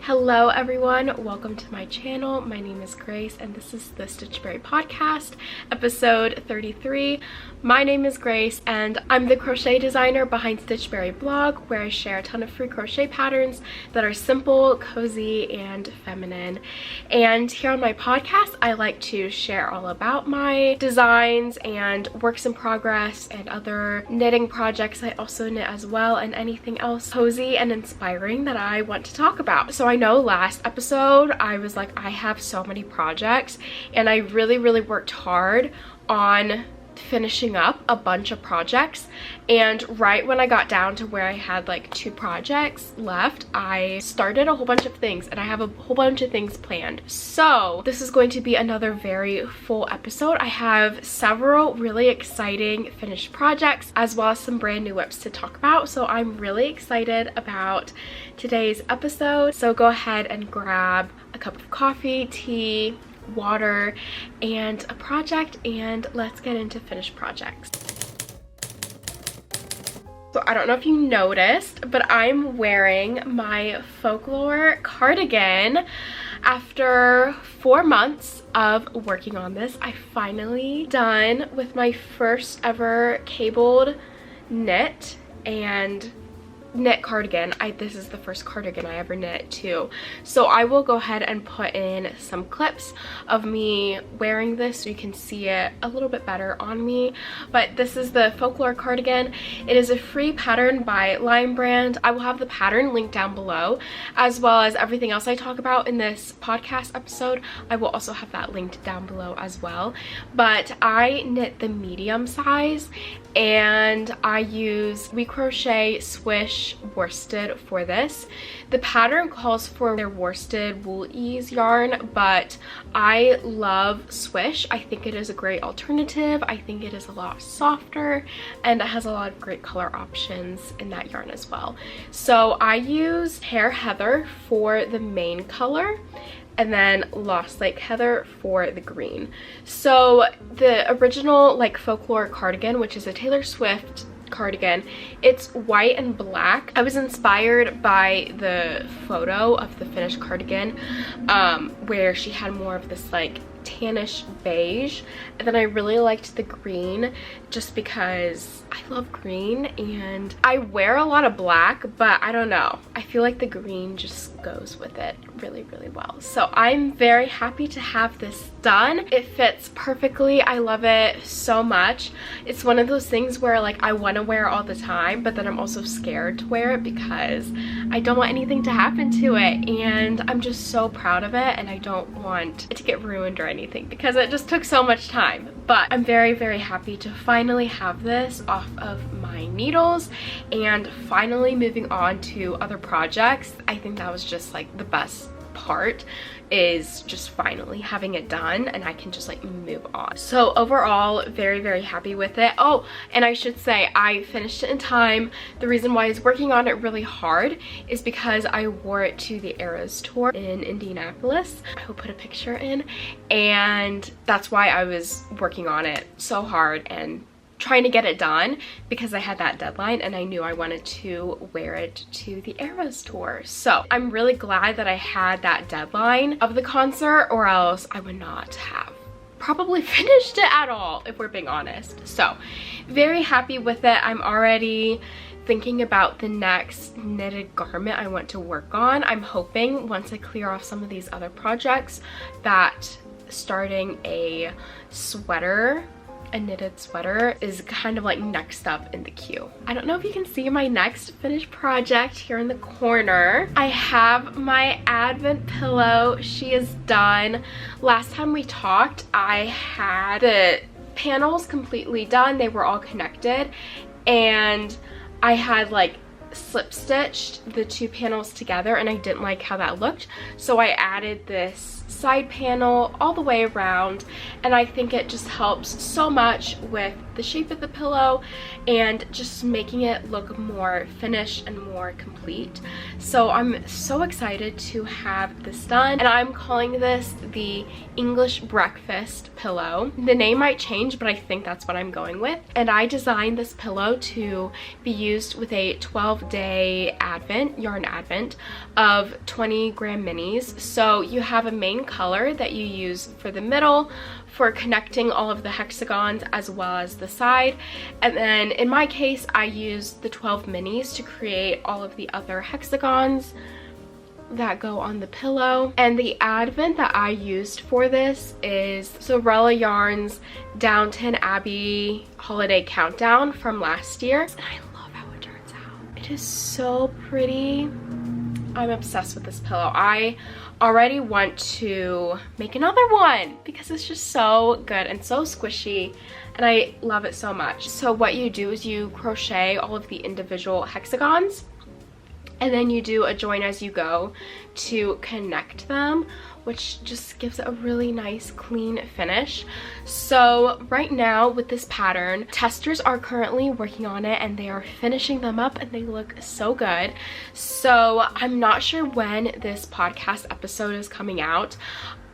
Hello everyone, welcome to my channel. My name is Grace and this is the Stitchberry podcast, episode 33. My name is Grace and I'm the crochet designer behind Stitchberry blog, where I share a ton of free crochet patterns that are simple, cozy, and feminine. And here on my podcast, I like to share all about my designs and works in progress and other knitting projects I also knit as well, and anything else cozy and inspiring that I want to talk about. So I know last episode I was like, I have so many projects, and I really worked hard on finishing up a bunch of projects, and right when I got down to where I had like 2 projects left, I started a whole bunch of things, and I have a whole bunch of things planned. So this is going to be another very full episode. I have several really exciting finished projects as well as some brand new whips to talk about, so I'm really excited about today's episode. So go ahead and grab a cup of coffee, tea, water, and a project, and let's get into finished projects. So I don't know if you noticed, but I'm wearing my Folklore cardigan. After 4 months of working on this, I finally done with my first ever cabled knit cardigan. This is the first cardigan I ever knit too. So I will go ahead and put in some clips of me wearing this so you can see it a little bit better on me. But this is the Folklore cardigan. It is a free pattern by Line Brand. I will have the pattern linked down below, as well as everything else I talk about in this podcast episode. I will also have that linked down below as well. But I knit the medium size, and I use We Crochet Swish worsted for this. The pattern calls for their worsted wool ease yarn, but I love Swish. I think it is a great alternative. I think it is a lot softer, and it has a lot of great color options in that yarn as well. So I use Hair Heather for the main color, and then Lost Lake Heather for the green. So the original like Folklore cardigan, which is a Taylor Swift cardigan, it's white and black. I was inspired by the photo of the finished cardigan where she had more of this like tannish beige, and then I really liked the green just because I love green, and I wear a lot of black, but I don't know, I feel like the green just goes with it really well. So I'm very happy to have this done. It fits perfectly. I love it so much. It's one of those things where like I want to wear it all the time, but then I'm also scared to wear it because I don't want anything to happen to it, and I'm just so proud of it, and I don't want it to get ruined or anything because it just took so much time. But I'm very happy to finally have this off of my needles and finally moving on to other projects. I think that was just like the best part, is just finally having it done and I can just like move on. So overall, very happy with it. Oh, and I should say I finished it in time. The reason why I was working on it really hard is because I wore it to the Eras tour in Indianapolis. I will put a picture in, and that's why I was working on it so hard and trying to get it done, because I had that deadline and I knew I wanted to wear it to the Eras tour. So I'm really glad that I had that deadline of the concert, or else I would not have probably finished it at all, if we're being honest. So very happy with it. I'm already thinking about the next knitted garment I want to work on. I'm hoping once I clear off some of these other projects that starting a knitted sweater is kind of like next up in the queue. I don't know if you can see my next finished project here in the corner. I have my advent pillow. She is done. Last time we talked, I had the panels completely done. They were all connected, and I had like slip stitched the 2 panels together, and I didn't like how that looked, so I added this this side panel all the way around, and I think it just helps so much with the shape of the pillow and just making it look more finished and more complete. So I'm so excited to have this done, and I'm calling this the English breakfast pillow. The name might change, but I think that's what I'm going with. And I designed this pillow to be used with a 12-day yarn advent of 20-gram minis. So you have a main color that you use for the middle for connecting all of the hexagons as well as the side, and then in my case I used the 12 minis to create all of the other hexagons that go on the pillow. And the advent that I used for this is Sorella Yarns Downton Abbey Holiday Countdown from last year, and I love how it turns out. It is so pretty. I'm obsessed with this pillow. I already want to make another one because it's just so good and so squishy, and I love it so much. So what you do is you crochet all of the individual hexagons, and then you do a join as you go to connect them, which just gives it a really nice clean finish. So right now with this pattern, testers are currently working on it and they are finishing them up, and they look so good. So I'm not sure when this podcast episode is coming out.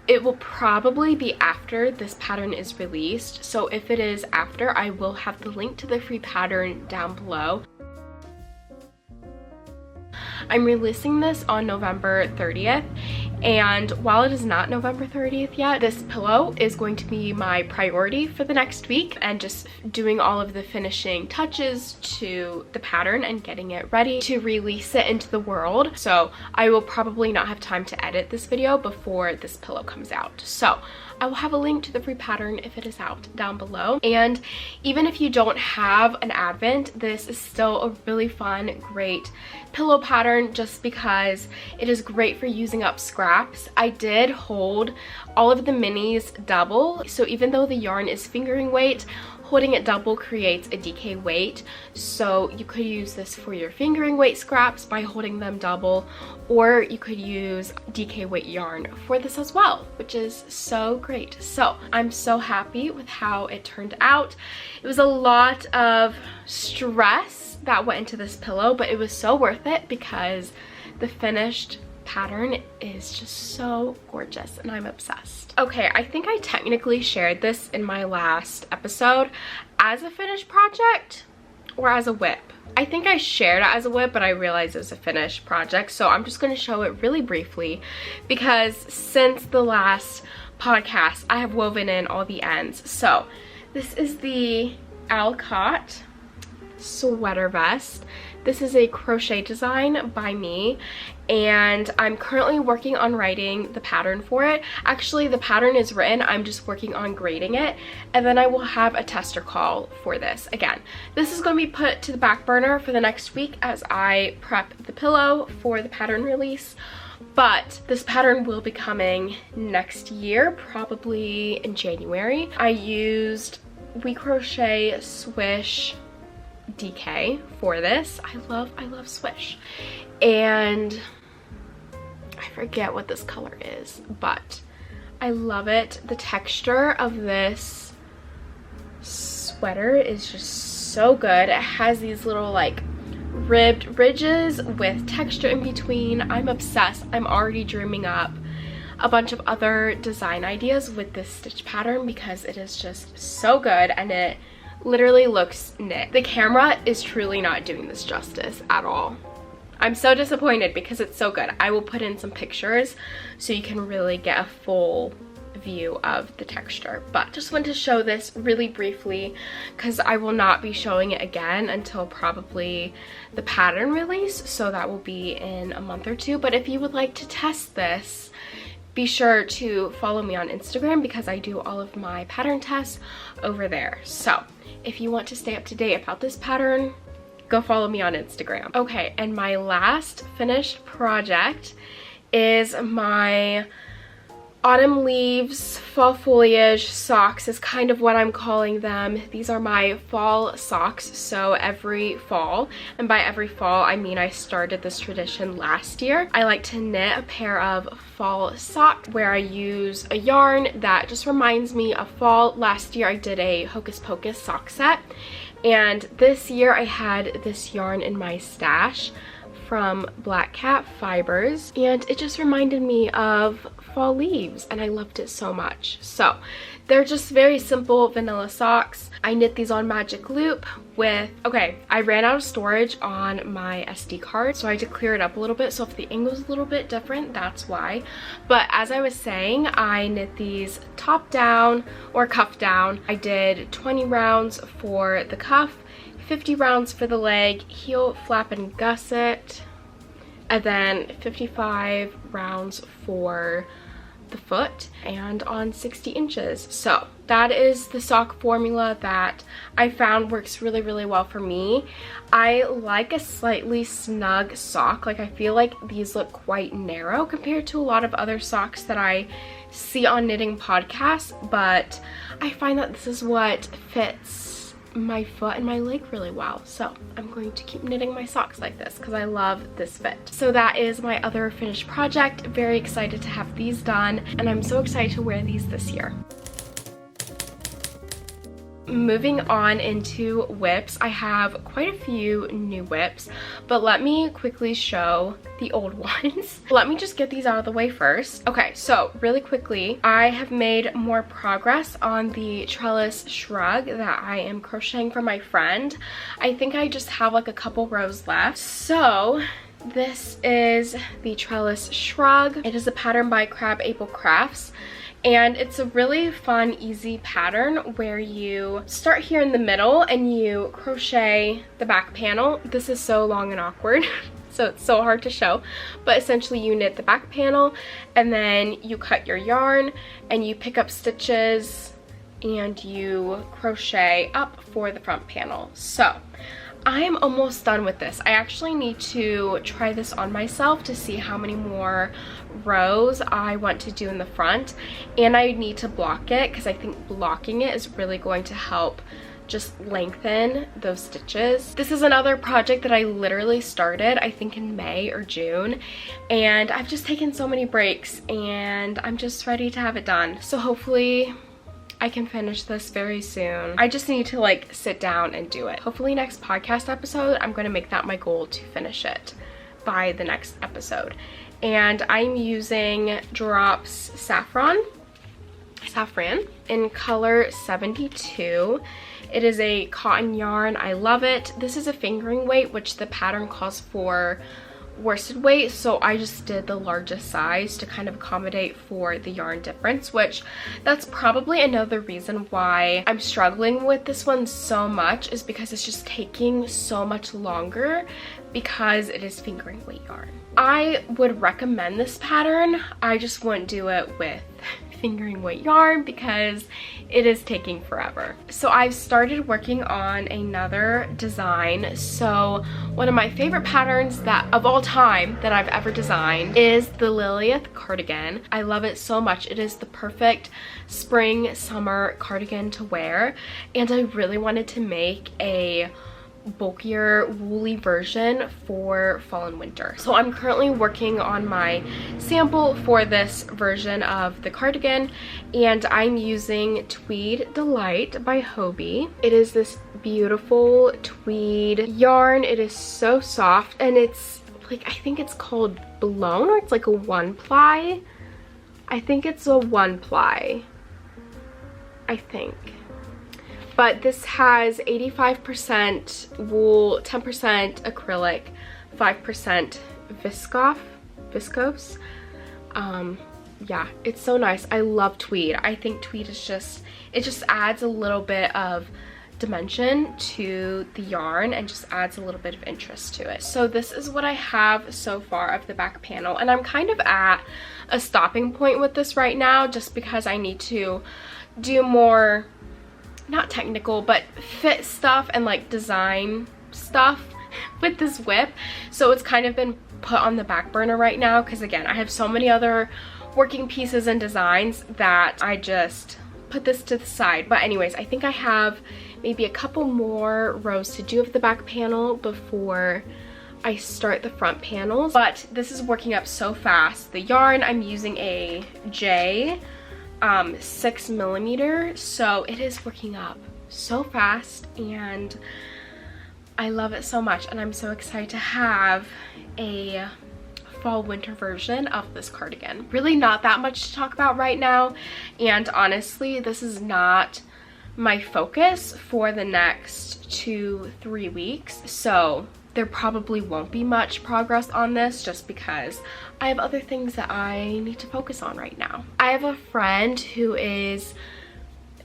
It will probably be after this pattern is released. So if it is after, I will have the link to the free pattern down below. I'm releasing this on November 30th, and while it is not November 30th yet, this pillow is going to be my priority for the next week, and just doing all of the finishing touches to the pattern and getting it ready to release it into the world. So I will probably not have time to edit this video before this pillow comes out. So I will have a link to the free pattern if it is out down below. And even if you don't have an advent, this is still a really fun, great pillow pattern just because it is great for using up scraps. I did hold all of the minis double, so even though the yarn is fingering weight, holding it double creates a DK weight. So you could use this for your fingering weight scraps by holding them double, or you could use DK weight yarn for this as well, which is so great. So I'm so happy with how it turned out. It was a lot of stress that went into this pillow, but it was so worth it because the finished pattern is just so gorgeous and I'm obsessed. Okay, I think I technically shared this in my last episode as a finished project or as a whip. I think I shared it as a whip, but I realized it was a finished project, so I'm just going to show it really briefly because since the last podcast I have woven in all the ends. So this is the Alcott sweater vest. This is a crochet design by me, and I'm currently working on writing the pattern for it. Actually, the pattern is written, I'm just working on grading it, and then I will have a tester call for this. Again, this is going to be put to the back burner for the next week as I prep the pillow for the pattern release, but this pattern will be coming next year, probably in January. I used We Crochet Swish DK for this. I love Swish, and I forget what this color is, but I love it. The texture of this sweater is just so good. It has these little like ribbed ridges with texture in between. I'm obsessed. I'm already dreaming up a bunch of other design ideas with this stitch pattern because it is just so good and it literally looks knit. The camera is truly not doing this justice at all. I'm so disappointed because it's so good. I will put in some pictures so you can really get a full view of the texture, but just wanted to show this really briefly because I will not be showing it again until probably the pattern release, so that will be in a month or two. But if you would like to test this, be sure to follow me on Instagram because I do all of my pattern tests over there. So if you want to stay up to date about this pattern, go follow me on Instagram. Okay, and my last finished project is my autumn leaves, fall foliage socks is kind of what I'm calling them. These are my fall socks, so every fall, and by every fall I mean I started this tradition last year. I like to knit a pair of fall socks where I use a yarn that just reminds me of fall. Last year I did a Hocus Pocus sock set, and this year I had this yarn in my stash from Black Cat Fibers, and it just reminded me of fall leaves, and I loved it so much. So they're just very simple vanilla socks. I knit these on magic loop with, okay, I ran out of storage on my SD card, so I had to clear it up a little bit, so if the angle's a little bit different, that's why. But as I was saying, I knit these top down or cuff down. I did 20 rounds for the cuff, 50 rounds for the leg, heel, flap, and gusset, and then 55 rounds for the foot, and on 60 inches. So that is the sock formula that I found works really, really well for me. I like a slightly snug sock. Like, I feel like these look quite narrow compared to a lot of other socks that I see on knitting podcasts, but I find that this is what fits my foot and my leg really well. So I'm going to keep knitting my socks like this because I love this fit. So that is my other finished project. Very excited to have these done, and I'm so excited to wear these this year. Moving on into whips, I have quite a few new whips, but let me quickly show the old ones. Let me just get these out of the way first. Okay, so really quickly, I have made more progress on the Trellis shrug that I am crocheting for my friend. I think I just have like a couple rows left. So this is the Trellis shrug. It is a pattern by Crab Apple Crafts. And it's a really fun, easy pattern where you start here in the middle and you crochet the back panel. This is so long and awkward, so it's so hard to show. But essentially you knit the back panel and then you cut your yarn and you pick up stitches and you crochet up for the front panel. So I'm almost done with this. I actually need to try this on myself to see how many more rows I want to do in the front, and I need to block it because I think blocking it is really going to help just lengthen those stitches. This is another project that I literally started, I think in May or June, and I've just taken so many breaks and I'm just ready to have it done. So hopefully I can finish this very soon. I just need to like sit down and do it. Hopefully next podcast episode, I'm gonna make that my goal to finish it by the next episode. And I'm using Drops Saffron in color 72. It is a cotton yarn. I love it. This is a fingering weight, which the pattern calls for worsted weight, so I just did the largest size to kind of accommodate for the yarn difference, which that's probably another reason why I'm struggling with this one so much, is because it's just taking so much longer because it is fingering weight yarn. I would recommend this pattern. I just wouldn't do it with fingering weight yarn because it is taking forever. So I've started working on another design. So one of my favorite patterns that of all time that I've ever designed is the Lilith cardigan. I love it so much. It is the perfect spring summer cardigan to wear, and I really wanted to make a bulkier woolly version for fall and winter. So I'm currently working on my sample for this version of the cardigan, and I'm using Tweed Delight by Hobie. It is this beautiful tweed yarn. It is so soft, and it's like, I think it's called blown, or it's like a one ply. I think it's a one ply, I think. But this has 85% wool, 10% acrylic, 5% viscose. Yeah, it's so nice. I love tweed. I think tweed is just, it just adds a little bit of dimension to the yarn and just adds a little bit of interest to it. So this is what I have so far of the back panel, and I'm kind of at a stopping point with this right now just because I need to do more, not technical, but fit stuff and like design stuff with this whip. So it's kind of been put on the back burner right now because, again, I have so many other working pieces and designs that I just put this to the side. But anyways, I think I have maybe a couple more rows to do of the back panel before I start the front panels. But this is working up so fast. The yarn, I'm using a J 6mm, so it is working up so fast and I love it so much, and I'm so excited to have a fall winter version of this cardigan. Really not that much to talk about right now, and honestly this is not my focus for the next 2-3 weeks, so there probably won't be much progress on this just because I have other things that I need to focus on right now. I have a friend who is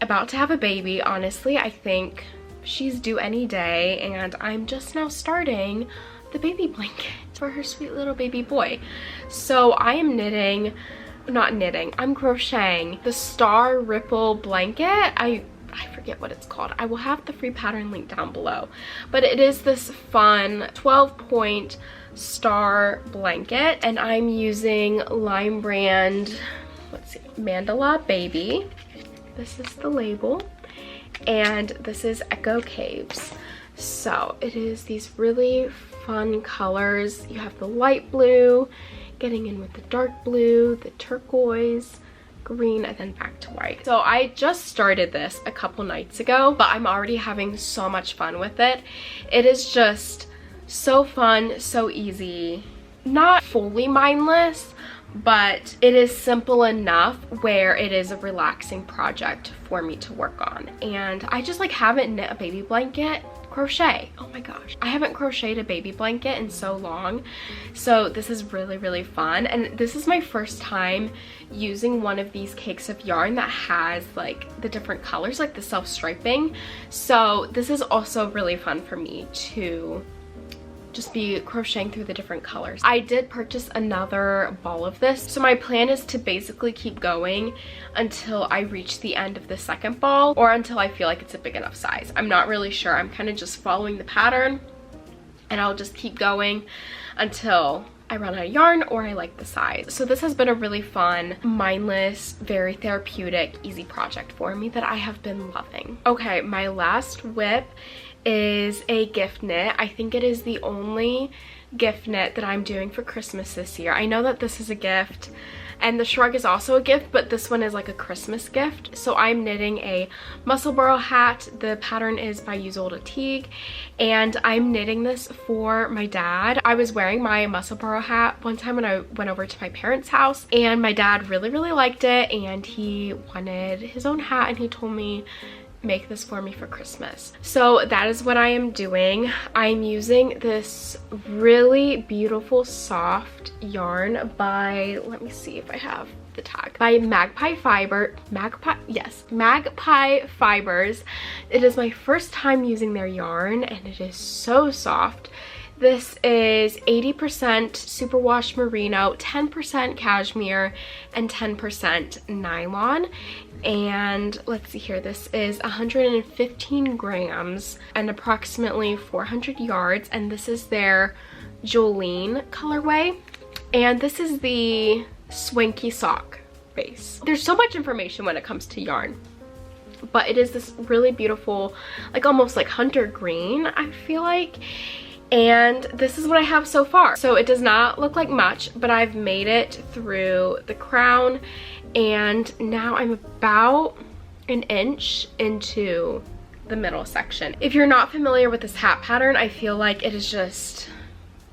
about to have a baby. Honestly, I think she's due any day, and I'm just now starting the baby blanket for her sweet little baby boy. So I am I'm crocheting the star ripple blanket. I forget what it's called. I will have the free pattern link down below, but it is this fun 12-point star blanket, and I'm using Lime brand, let's see, Mandala Baby. This is the label, and this is Echo Caves. So it is these really fun colors. You have the light blue getting in with the dark blue, the turquoise, green, and then back to white. So I just started this a couple nights ago, but I'm already having so much fun with it. It is just so fun, so easy, not fully mindless, but it is simple enough where it is a relaxing project for me to work on. And I just like haven't knit a baby blanket. Crochet, oh my gosh, I haven't crocheted a baby blanket in so long, so this is really fun. And this is my first time using one of these cakes of yarn that has like the different colors, like the self-striping, so this is also really fun for me to just be crocheting through the different colors. I did purchase another ball of this, so my plan is to basically keep going until I reach the end of the second ball, or until I feel like it's a big enough size. I'm not really sure. I'm kind of just following the pattern, and I'll just keep going until I run out of yarn or I like the size. So this has been a really fun, mindless, very therapeutic, easy project for me that I have been loving. Okay, my last whip is a gift knit. I think it is the only gift knit that I'm doing for Christmas this year. I know that this is a gift and the shrug is also a gift, but this one is like a Christmas gift. So I'm knitting a Musselboro hat. The pattern is by Ysolda Teague, and I'm knitting this for my dad. I was wearing my Musselboro hat one time when I went over to my parents' house, and my dad really liked it, and he wanted his own hat, and he told me make this for me for Christmas. So that is what I am doing. I'm using this really beautiful soft yarn by, let me see if I have the tag, by Magpie Fibers. It is my first time using their yarn, and it is so soft. This is 80% superwash merino, 10% cashmere, and 10% nylon. And let's see here, this is 115 grams and approximately 400 yards, and this is their Jolene colorway, and this is the Swanky sock base. There's so much information when it comes to yarn, but it is this really beautiful, like almost like hunter green, I feel like. And this is what I have so far. So it does not look like much, but I've made it through the crown, and now I'm about an inch into the middle section. If you're not familiar with this hat pattern, I feel like it is just,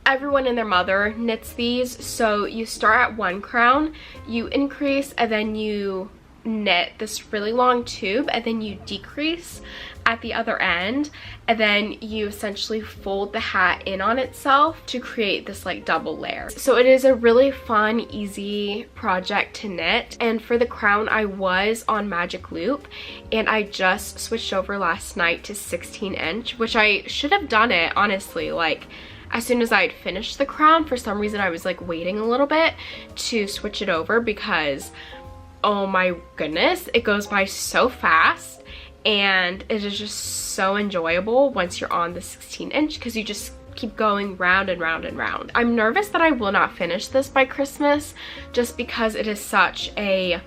everyone and their mother knits these. So you start at one crown, you increase, and then you knit this really long tube, and then you decrease at the other end, and then you essentially fold the hat in on itself to create this like double layer. So it is a really fun, easy project to knit. And for the crown, I was on magic loop, and I just switched over last night to 16-inch, which I should have done it honestly like as soon as I had finished the crown. For some reason I was like waiting a little bit to switch it over because oh my goodness, it goes by so fast. and it is just so enjoyable once you're on the 16-inch because you just keep going round and round and round. I'm nervous that I will not finish this by Christmas just because it is such a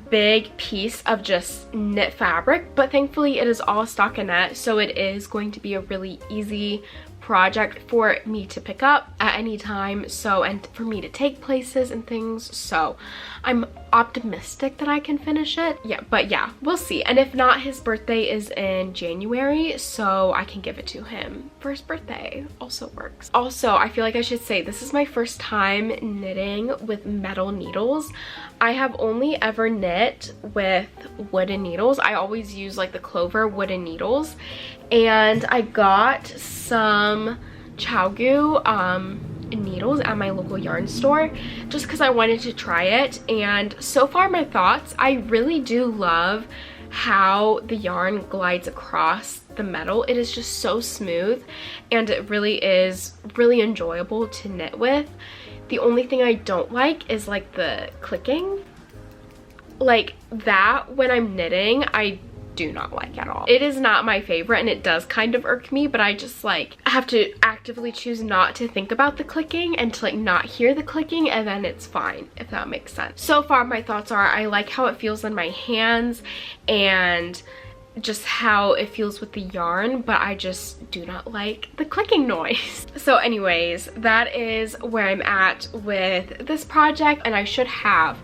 big piece of just knit fabric, but thankfully it is all stockinette, so it is going to be a really easy project for me to pick up at any time, so, and for me to take places and things, so I'm optimistic that I can finish it. Yeah, but yeah, we'll see. And if not, his birthday is in January, so I can give it to him for his birthday. Also works. Also, I feel like I should say this is my first time knitting with metal needles. I have only ever knit with wooden needles. I always use like the Clover wooden needles, and I got some Chowgu needles at my local yarn store just because I wanted to try it. And so far my thoughts, I really do love how the yarn glides across the metal. It is just so smooth and it really is really enjoyable to knit with. The only thing I don't like is like the clicking. Like that when I'm knitting, I do not like at all. It is not my favorite and it does kind of irk me, but I just like have to actively choose not to think about the clicking and to like not hear the clicking, and then it's fine, if that makes sense. So far my thoughts are I like how it feels in my hands and just how it feels with the yarn, but I just do not like the clicking noise. So anyways, that is where I'm at with this project, and I should have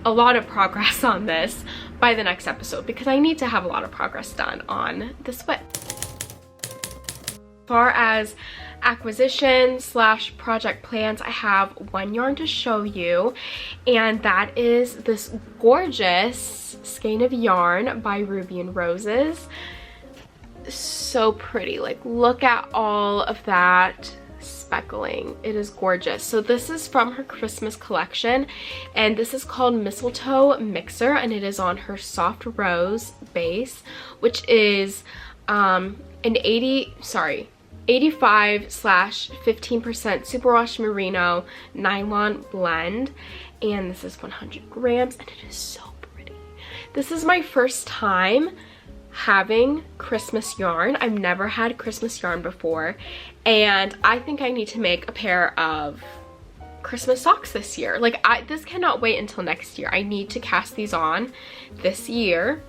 a lot of progress on this by the next episode because I need to have a lot of progress done on this whip. As far as acquisition slash project plans, I have one yarn to show you, and that is this gorgeous skein of yarn by Ruby and Roses. So pretty, like look at all of that speckling. It is gorgeous. So this is from her Christmas collection, and this is called Mistletoe Mixer, and it is on her soft rose base, which is an 85/15% superwash merino nylon blend, and this is 100 grams, and it is so pretty. This is my first time having Christmas yarn. I've never had Christmas yarn before, and I think I need to make a pair of Christmas socks this year. Like this cannot wait until next year. I need to cast these on this year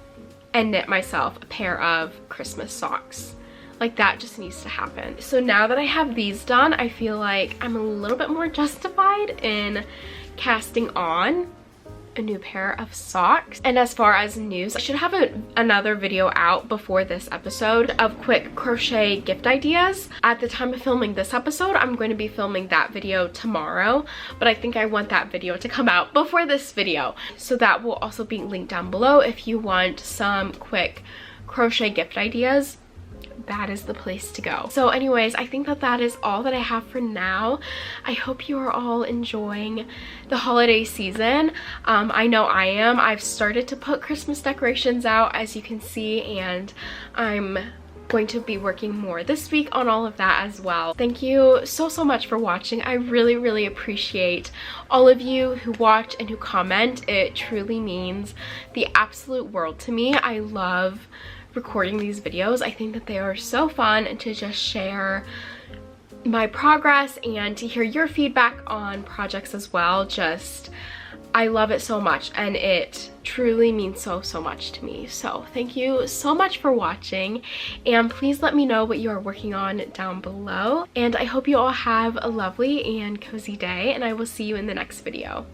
and knit myself a pair of Christmas socks. Like that just needs to happen. So now that I have these done, I feel like I'm a little bit more justified in casting on a new pair of socks. And as far as news, I should have another video out before this episode of quick crochet gift ideas. At the time of filming this episode, I'm going to be filming that video tomorrow, but I think I want that video to come out before this video, so that will also be linked down below if you want some quick crochet gift ideas. That is the place to go. So anyways, I think that is all that I have for now. I hope you are all enjoying the holiday season. I know I am. I've started to put Christmas decorations out, as you can see, and I'm going to be working more this week on all of that as well. Thank you so much for watching. I really appreciate all of you who watch and who comment. It truly means the absolute world to me. I love recording these videos. I think that they are so fun, and to just share my progress and to hear your feedback on projects as well. Just, I love it so much, and it truly means so much to me. So thank you so much for watching, and please let me know what you are working on down below, and I hope you all have a lovely and cozy day, and I will see you in the next video.